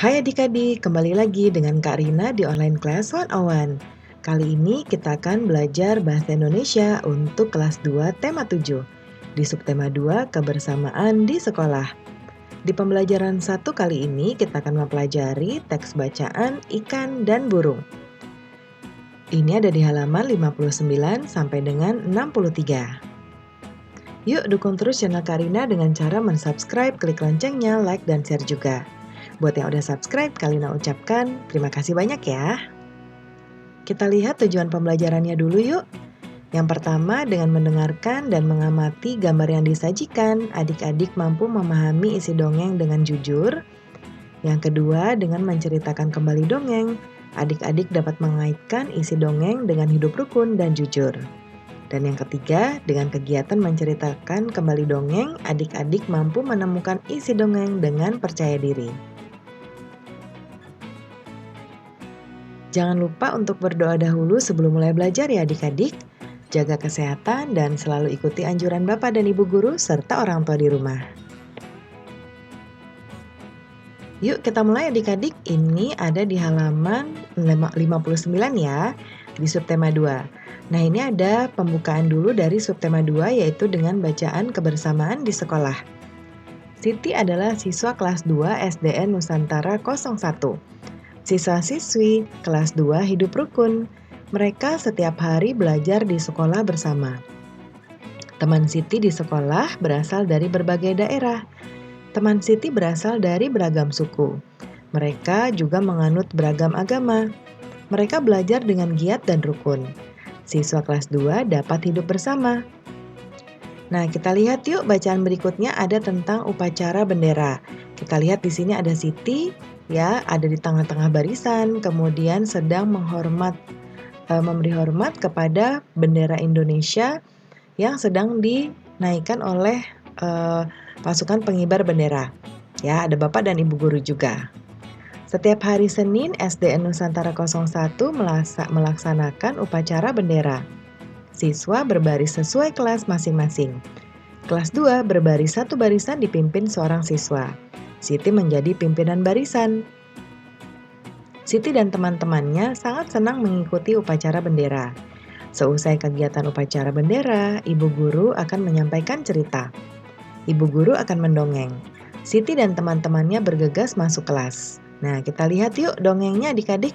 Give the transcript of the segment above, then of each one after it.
Hai adik-adik, kembali lagi dengan Kak Rina di Online Class 101. Kali ini kita akan belajar Bahasa Indonesia untuk kelas 2 tema 7. Di subtema 2, kebersamaan di sekolah. Di pembelajaran 1 kali ini kita akan mempelajari teks bacaan ikan dan burung. Ini ada di halaman 59 sampai dengan 63. Yuk dukung terus channel Kak Rina dengan cara mensubscribe, klik loncengnya, like, dan share juga. Buat yang udah subscribe, Kak Rina ucapkan terima kasih banyak ya. Kita lihat tujuan pembelajarannya dulu yuk. Yang pertama, dengan mendengarkan dan mengamati gambar yang disajikan, adik-adik mampu memahami isi dongeng dengan jujur. Yang kedua, dengan menceritakan kembali dongeng, adik-adik dapat mengaitkan isi dongeng dengan hidup rukun dan jujur. Dan yang ketiga, dengan kegiatan menceritakan kembali dongeng, adik-adik mampu menemukan isi dongeng dengan percaya diri. Jangan lupa untuk berdoa dahulu sebelum mulai belajar ya adik-adik. Jaga kesehatan dan selalu ikuti anjuran Bapak dan Ibu guru serta orang tua di rumah. Yuk kita mulai adik-adik, ini ada di halaman 59 ya, di subtema 2. Nah ini ada pembukaan dulu dari subtema 2 yaitu dengan bacaan kebersamaan di sekolah. Siti adalah siswa kelas 2 SDN Nusantara 01. Siswa-siswi kelas 2 hidup rukun. Mereka setiap hari belajar di sekolah bersama. Teman Siti di sekolah berasal dari berbagai daerah. Teman Siti berasal dari beragam suku. Mereka juga menganut beragam agama. Mereka belajar dengan giat dan rukun. Siswa kelas 2 dapat hidup bersama. Nah, kita lihat yuk bacaan berikutnya ada tentang upacara bendera. Kita lihat di sini ada Siti, ya, ada di tengah-tengah barisan, kemudian sedang memberi hormat kepada bendera Indonesia yang sedang dinaikkan oleh pasukan pengibar bendera. Ya, ada Bapak dan Ibu guru juga. Setiap hari Senin, SDN Nusantara 01 melaksanakan upacara bendera. Siswa berbaris sesuai kelas masing-masing. Kelas 2 berbaris satu barisan dipimpin seorang siswa. Siti menjadi pimpinan barisan. Siti dan teman-temannya sangat senang mengikuti upacara bendera. Seusai kegiatan upacara bendera, Ibu guru akan menyampaikan cerita. Ibu guru akan mendongeng. Siti dan teman-temannya bergegas masuk kelas. Nah, kita lihat yuk dongengnya adik-adik.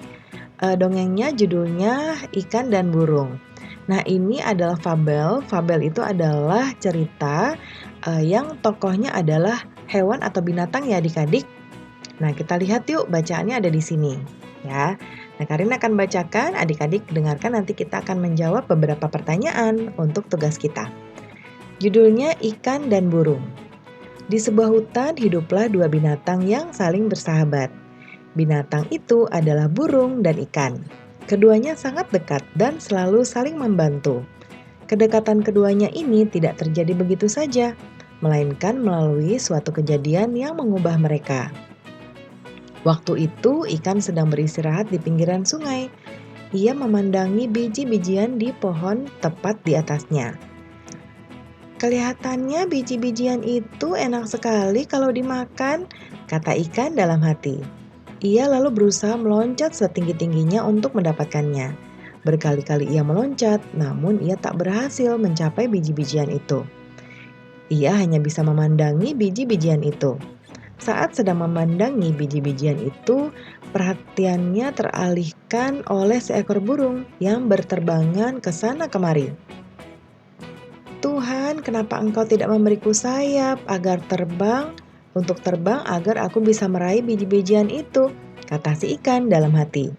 Dongengnya judulnya Ikan dan Burung. Nah, ini adalah fabel. Fabel itu adalah cerita yang tokohnya adalah hewan atau binatang ya adik-adik. Nah, kita lihat yuk bacaannya ada di sini ya. Nah, Karin akan bacakan, adik-adik dengarkan, nanti kita akan menjawab beberapa pertanyaan untuk tugas kita. Judulnya Ikan dan Burung. Di sebuah hutan hiduplah dua binatang yang saling bersahabat. Binatang itu adalah burung dan ikan. Keduanya sangat dekat dan selalu saling membantu. Kedekatan keduanya ini tidak terjadi begitu saja, melainkan melalui suatu kejadian yang mengubah mereka. Waktu itu ikan sedang beristirahat di pinggiran sungai. Ia memandangi biji-bijian di pohon tepat di atasnya. Kelihatannya biji-bijian itu enak sekali kalau dimakan, kata ikan dalam hati. Ia lalu berusaha meloncat setinggi-tingginya untuk mendapatkannya. Berkali-kali ia meloncat, namun ia tak berhasil mencapai biji-bijian itu. Ia hanya bisa memandangi biji-bijian itu. Saat sedang memandangi biji-bijian itu, perhatiannya teralihkan oleh seekor burung yang berterbangan ke sana kemari. Tuhan, kenapa Engkau tidak memberiku sayap untuk terbang agar aku bisa meraih biji-bijian itu, kata si ikan dalam hati.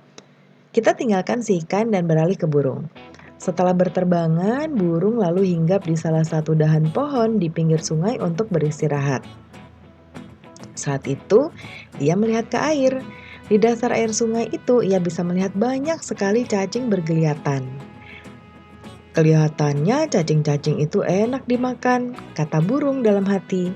Kita tinggalkan si ikan dan beralih ke burung. Setelah berterbangan, burung lalu hinggap di salah satu dahan pohon di pinggir sungai untuk beristirahat. Saat itu, ia melihat ke air. Di dasar air sungai itu, ia bisa melihat banyak sekali cacing bergeliatan. Kelihatannya cacing-cacing itu enak dimakan, kata burung dalam hati.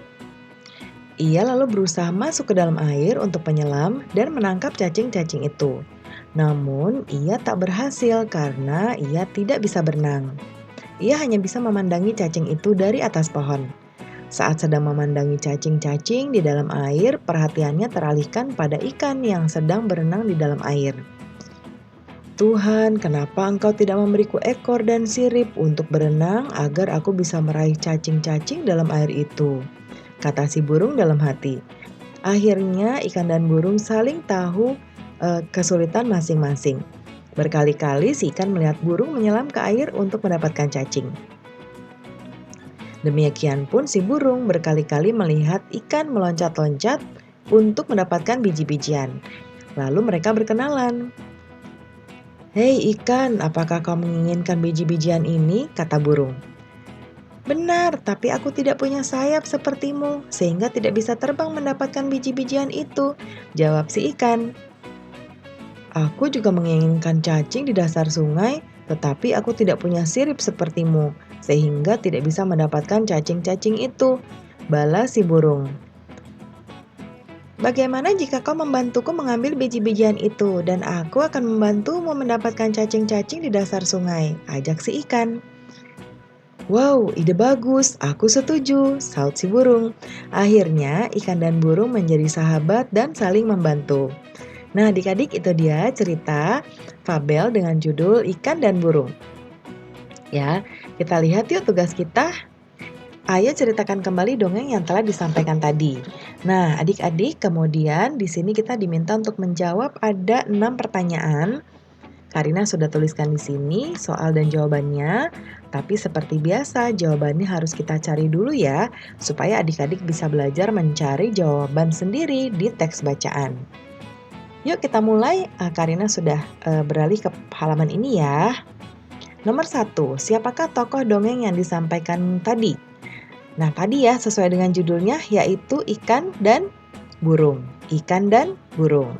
Ia lalu berusaha masuk ke dalam air untuk menyelam dan menangkap cacing-cacing itu. Namun, ia tak berhasil karena ia tidak bisa berenang. Ia hanya bisa memandangi cacing itu dari atas pohon. Saat sedang memandangi cacing-cacing di dalam air, perhatiannya teralihkan pada ikan yang sedang berenang di dalam air. Tuhan, kenapa Engkau tidak memberiku ekor dan sirip untuk berenang agar aku bisa meraih cacing-cacing dalam air itu? Kata si burung dalam hati. Akhirnya ikan dan burung saling tahu kesulitan masing-masing. Berkali-kali si ikan melihat burung menyelam ke air untuk mendapatkan cacing. Demikian pun si burung berkali-kali melihat ikan meloncat-loncat untuk mendapatkan biji-bijian. Lalu mereka berkenalan. "Hei ikan, apakah kau menginginkan biji-bijian ini?" kata burung. "Benar, tapi aku tidak punya sayap sepertimu, sehingga tidak bisa terbang mendapatkan biji-bijian itu," jawab si ikan. "Aku juga menginginkan cacing di dasar sungai, tetapi aku tidak punya sirip sepertimu, sehingga tidak bisa mendapatkan cacing-cacing itu," balas si burung. "Bagaimana jika kau membantuku mengambil biji-bijian itu, dan aku akan membantumu mendapatkan cacing-cacing di dasar sungai," ajak si ikan. "Wow, ide bagus, aku setuju," saut si burung. Akhirnya ikan dan burung menjadi sahabat dan saling membantu. Nah, adik-adik, itu dia cerita fabel dengan judul Ikan dan Burung. Ya, kita lihat yuk tugas kita. Ayo ceritakan kembali dongeng yang telah disampaikan tadi. Nah, adik-adik, kemudian di sini kita diminta untuk menjawab ada 6 pertanyaan. Karina sudah tuliskan di sini soal dan jawabannya, tapi seperti biasa jawabannya harus kita cari dulu ya, supaya adik-adik bisa belajar mencari jawaban sendiri di teks bacaan. Yuk kita mulai. Karina sudah beralih ke halaman ini ya. Nomor 1, siapakah tokoh dongeng yang disampaikan tadi? Nah, tadi ya sesuai dengan judulnya, yaitu ikan dan burung. Ikan dan burung.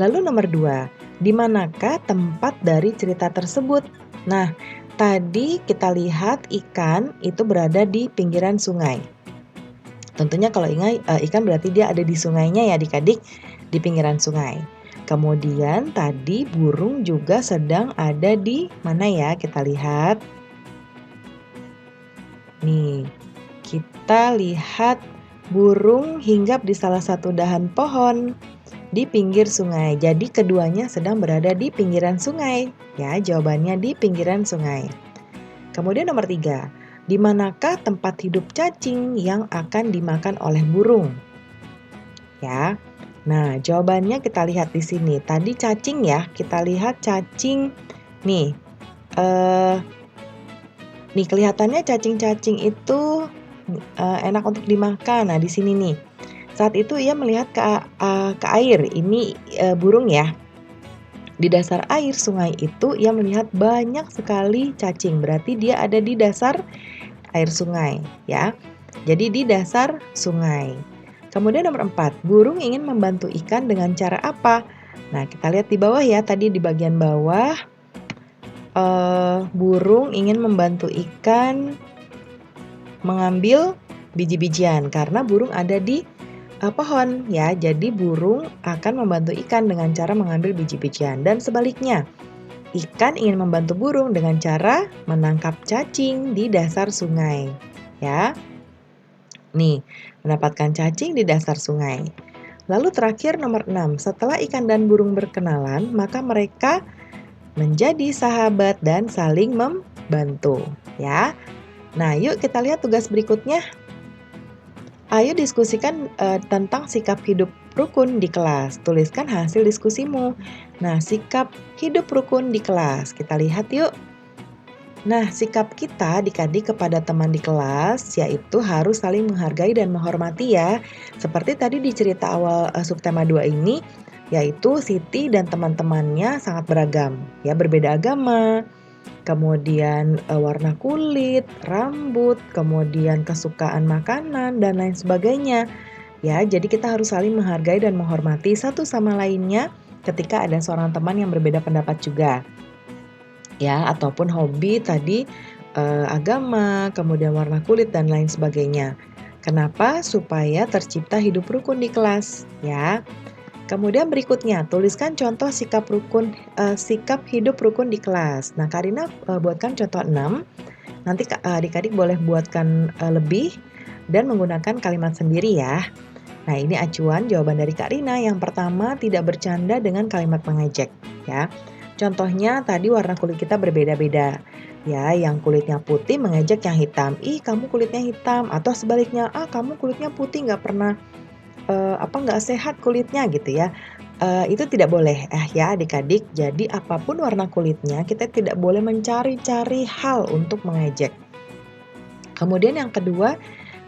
Lalu nomor 2, di manakah tempat dari cerita tersebut? Nah, tadi kita lihat ikan itu berada di pinggiran sungai. Tentunya kalau ikan berarti dia ada di sungainya ya adik-adik, di pinggiran sungai. Kemudian tadi burung juga sedang ada di mana ya? Kita lihat. Nih, kita lihat burung hinggap di salah satu dahan pohon di pinggir sungai. Jadi keduanya sedang berada di pinggiran sungai. Ya, jawabannya di pinggiran sungai. Kemudian nomor 3, di manakah tempat hidup cacing yang akan dimakan oleh burung? Ya. Nah, jawabannya kita lihat di sini. Tadi cacing ya, kita lihat cacing. Nih, nih kelihatannya cacing-cacing itu enak untuk dimakan. Nah, di sini nih. Saat itu ia melihat ke air. Ini burung ya. Di dasar air sungai itu ia melihat banyak sekali cacing. Berarti dia ada di dasar air sungai, ya. Jadi di dasar sungai. Kemudian nomor 4, burung ingin membantu ikan dengan cara apa? Nah, kita lihat di bawah ya, tadi di bagian bawah, burung ingin membantu ikan mengambil biji-bijian, karena burung ada di pohon ya. Jadi burung akan membantu ikan dengan cara mengambil biji-bijian, dan sebaliknya, ikan ingin membantu burung dengan cara menangkap cacing di dasar sungai, ya. Nih, mendapatkan cacing di dasar sungai. Lalu terakhir nomor 6, setelah ikan dan burung berkenalan, maka mereka menjadi sahabat dan saling membantu, ya. Nah, yuk kita lihat tugas berikutnya. Ayo diskusikan tentang sikap hidup rukun di kelas. Tuliskan hasil diskusimu. Nah, sikap hidup rukun di kelas. Kita lihat yuk. Nah, sikap kita adik-adik kepada teman di kelas yaitu harus saling menghargai dan menghormati ya. Seperti tadi di cerita awal subtema 2 ini, yaitu Siti dan teman-temannya sangat beragam, ya, berbeda agama, kemudian warna kulit, rambut, kemudian kesukaan makanan dan lain sebagainya. Ya, jadi kita harus saling menghargai dan menghormati satu sama lainnya ketika ada seorang teman yang berbeda pendapat juga. Ya, ataupun hobi tadi agama, kemudian warna kulit dan lain sebagainya. Kenapa? Supaya tercipta hidup rukun di kelas, ya. Kemudian berikutnya, tuliskan contoh sikap hidup rukun di kelas. Nah, Karina buatkan contoh 6. Nanti adik-adik boleh buatkan lebih. dan menggunakan kalimat sendiri ya. Nah, ini acuan jawaban dari Kak Rina. Yang pertama, tidak bercanda dengan kalimat mengejek ya. Contohnya tadi warna kulit kita berbeda-beda. Ya, yang kulitnya putih mengejek yang hitam. Ih, kamu kulitnya hitam. Atau sebaliknya, ah kamu kulitnya putih nggak pernah nggak sehat kulitnya gitu ya. Itu tidak boleh ya adik-adik. Jadi apapun warna kulitnya, kita tidak boleh mencari-cari hal untuk mengejek. Kemudian yang kedua,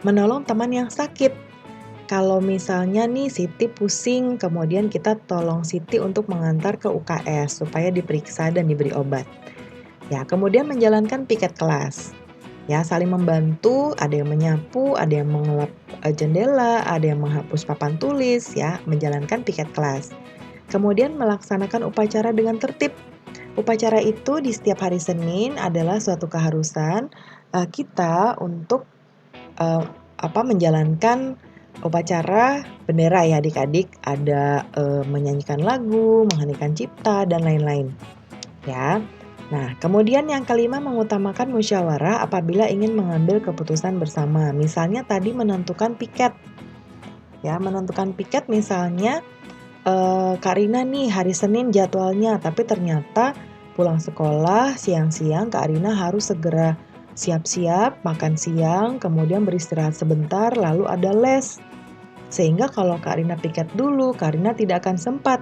menolong teman yang sakit. Kalau misalnya nih Siti pusing, kemudian kita tolong Siti untuk mengantar ke UKS supaya diperiksa dan diberi obat. Ya, kemudian menjalankan piket kelas. Ya, saling membantu, ada yang menyapu, ada yang mengelap jendela, ada yang menghapus papan tulis ya, menjalankan piket kelas. Kemudian melaksanakan upacara dengan tertib. Upacara itu di setiap hari Senin adalah suatu keharusan kita untuk menjalankan upacara bendera ya adik-adik. Ada menyanyikan lagu, mengheningkan cipta, dan lain-lain ya. Nah, kemudian yang kelima, mengutamakan musyawarah apabila ingin mengambil keputusan bersama. Misalnya tadi menentukan piket. Ya, menentukan piket misalnya Kak Rina nih hari Senin jadwalnya, tapi ternyata pulang sekolah siang-siang Kak Rina harus segera siap-siap, makan siang, kemudian beristirahat sebentar, lalu ada les. Sehingga kalau Kak Rina piket dulu, Kak Rina tidak akan sempat.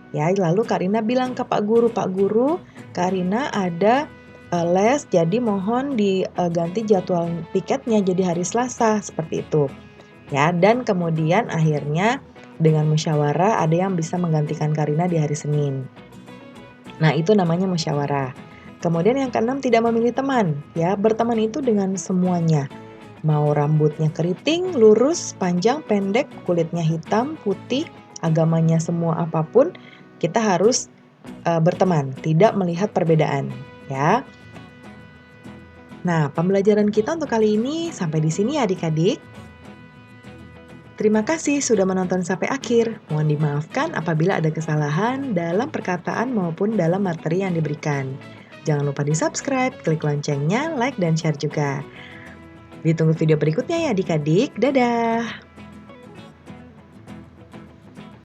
Ya, lalu Kak Rina bilang ke Pak Guru, Kak Rina ada les, jadi mohon diganti jadwal piketnya jadi hari Selasa, seperti itu. Ya, dan kemudian akhirnya dengan musyawarah ada yang bisa menggantikan Kak Rina di hari Senin. Nah, itu namanya musyawarah. Kemudian yang keenam, tidak memilih teman. Ya, berteman itu dengan semuanya. Mau rambutnya keriting, lurus, panjang, pendek, kulitnya hitam, putih, agamanya semua apapun, kita harus berteman, tidak melihat perbedaan, ya. Nah, pembelajaran kita untuk kali ini sampai di sini ya adik-adik. Terima kasih sudah menonton sampai akhir. Mohon dimaafkan apabila ada kesalahan dalam perkataan maupun dalam materi yang diberikan. Jangan lupa di-subscribe, klik loncengnya, like, dan share juga. Ditunggu video berikutnya ya adik-adik. Dadah!